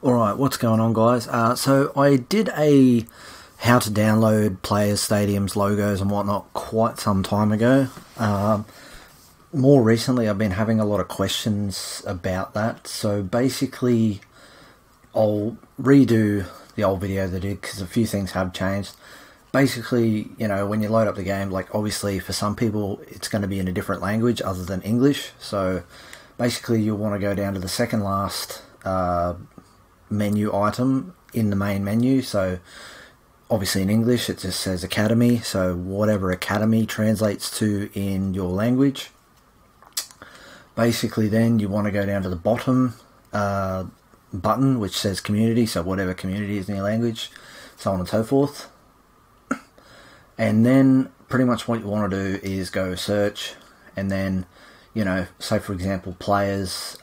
Alright, what's going on, guys? So I did a how to download players, stadiums, logos and whatnot quite some time ago. More recently I've been having a lot of questions about that, so basically I'll redo the old video that I did because a few things have changed. Basically, you know, when you load up the game, like obviously for some people it's going to be in a different language other than English, so basically you'll want to go down to the second last menu item in the main menu. So obviously in English it just says Academy, so whatever Academy translates to in your language. Basically then you want to go down to the bottom button which says Community, so whatever community is in your language, so on and so forth. And then pretty much what you want to do is go search, and then, you know, say for example players.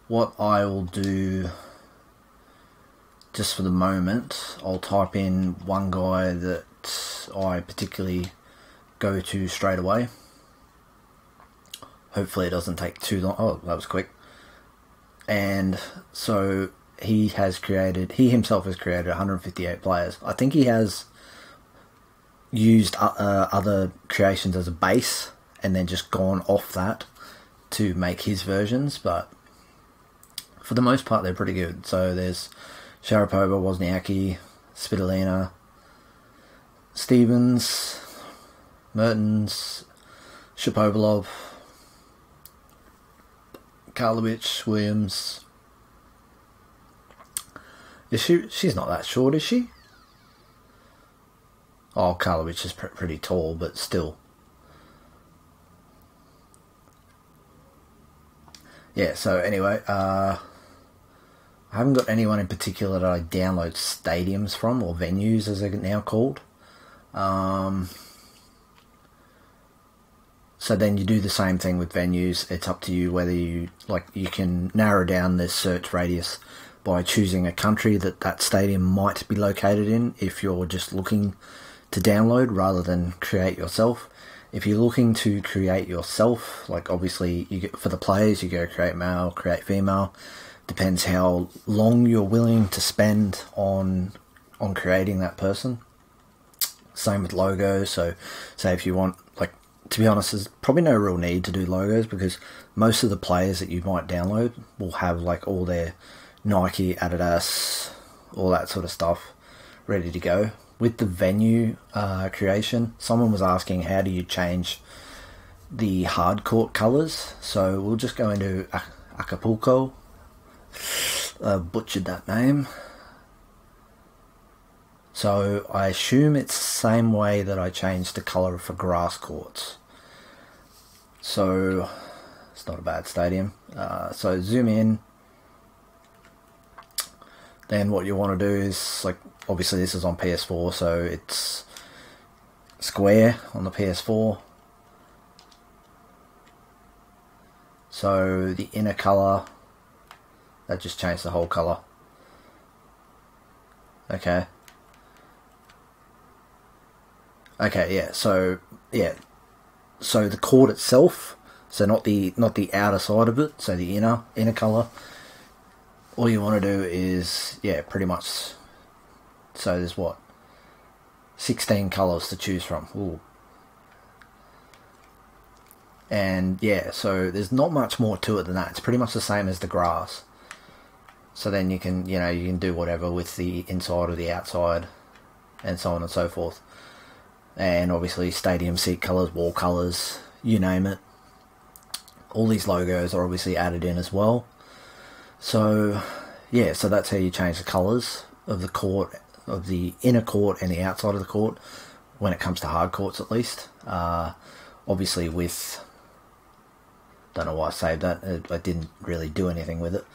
What I will do just for the moment, I'll type in one guy that I particularly go to straight away. Hopefully it doesn't take too long. Oh, that was quick. And so he himself has created 158 players. I think he has used other creations as a base and then just gone off that to make his versions, but for the most part they're pretty good. So there's Sharapova, Wozniacki, Svitolina, Stevens, Mertens, Shapovalov, Karlovic, Williams. She's not that short, is she? Oh, Karlovic is pretty tall, but still. Yeah, so anyway, I haven't got anyone in particular that I download stadiums from, or venues as they're now called. So then you do the same thing with venues. It's up to you whether you can narrow down the search radius by choosing a country that stadium might be located in if you're just looking to download rather than create yourself. If you're looking to create yourself, like obviously for the players you go create male, create female. Depends how long you're willing to spend on creating that person. Same with logos. So say if you want, like, to be honest, there's probably no real need to do logos because most of the players that you might download will have like all their Nike, Adidas, all that sort of stuff ready to go. With the venue creation, someone was asking how do you change the hard court colors. So we'll just go into Acapulco. Butchered that name. So I assume it's the same way that I changed the colour for grass courts. So it's not a bad stadium. So zoom in. Then what you want to do is, like, obviously this is on PS4, so it's square on the PS4. So the inner colour, that just changed the whole colour. Okay. Okay, yeah, so the court itself, so not the outer side of it, so the inner colour. All you want to do is, yeah, pretty much, so there's what, 16 colours to choose from. Ooh. And yeah, so there's not much more to it than that. It's pretty much the same as the grass. So then you can, you know, you can do whatever with the inside or the outside and so on and so forth. And obviously stadium seat colours, wall colours, you name it. All these logos are obviously added in as well. So yeah, so that's how you change the colours of the court, of the inner court and the outside of the court, when it comes to hard courts at least. Obviously with, don't know why I saved that, I didn't really do anything with it.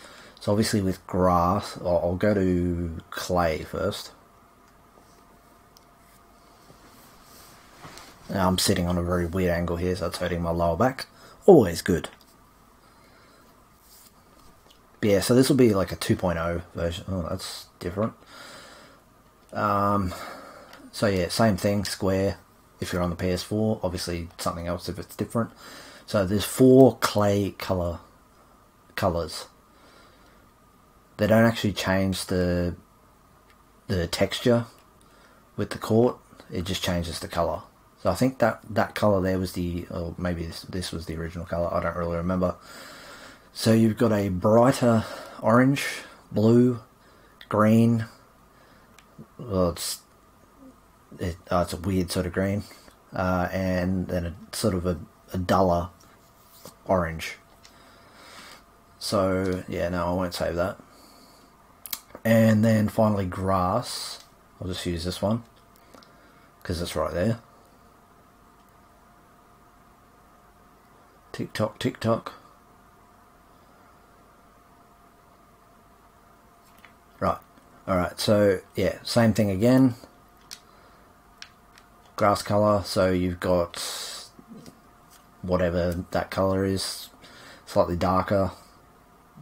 So obviously with grass, I'll go to clay first. Now I'm sitting on a very weird angle here, so it's hurting my lower back. Always good. But yeah, so this will be like a 2.0 version. Oh, that's different. So yeah, same thing, square if you're on the PS4. Obviously something else if it's different. So there's 4 clay colours. they don't actually change the texture with the court. It just changes the colour. So I think that colour there was or maybe this was the original colour, I don't really remember. So you've got a brighter orange, blue, green, well it's a weird sort of green, and then a sort of a duller orange. So yeah, no, I won't save that. And then finally grass, I'll just use this one because it's right there. Tick tock, tick tock. Right, alright, so yeah, same thing again. Grass colour, so you've got whatever that colour is, slightly darker,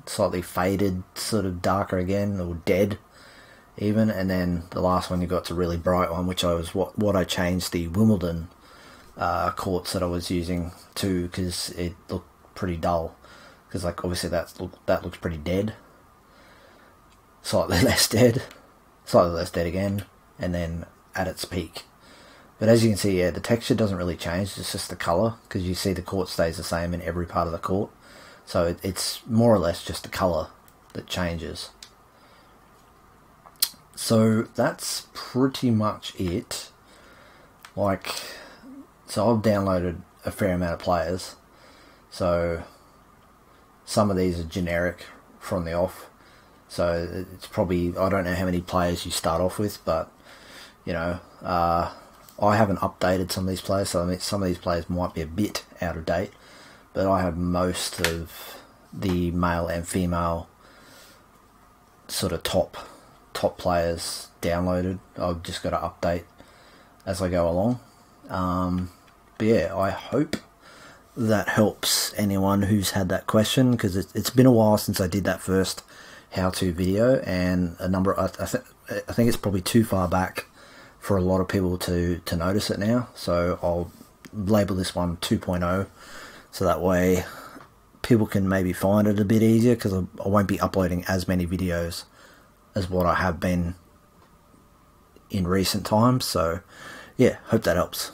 slightly faded, sort of darker again, or dead even, and then the last one you got's a really bright one, which was what I changed the Wimbledon courts that I was using to, because it looked pretty dull, because like obviously that looks pretty dead, slightly less dead again, and then at its peak. But as you can see, yeah, the texture doesn't really change, it's just the colour, because you see the court stays the same in every part of the court. So it's more or less just the colour that changes. So that's pretty much it. Like, so I've downloaded a fair amount of players. So some of these are generic from the off. So it's probably, I don't know how many players you start off with, but, you know, I haven't updated some of these players, so I mean, some of these players might be a bit out of date, but I have most of the male and female sort of top players downloaded. I've just got to update as I go along. But yeah, I hope that helps anyone who's had that question, because it's been a while since I did that first how-to video, and I think it's probably too far back for a lot of people to notice it now. So I'll label this one 2.0, so that way people can maybe find it a bit easier, because I won't be uploading as many videos as what I have been in recent times. So yeah, hope that helps.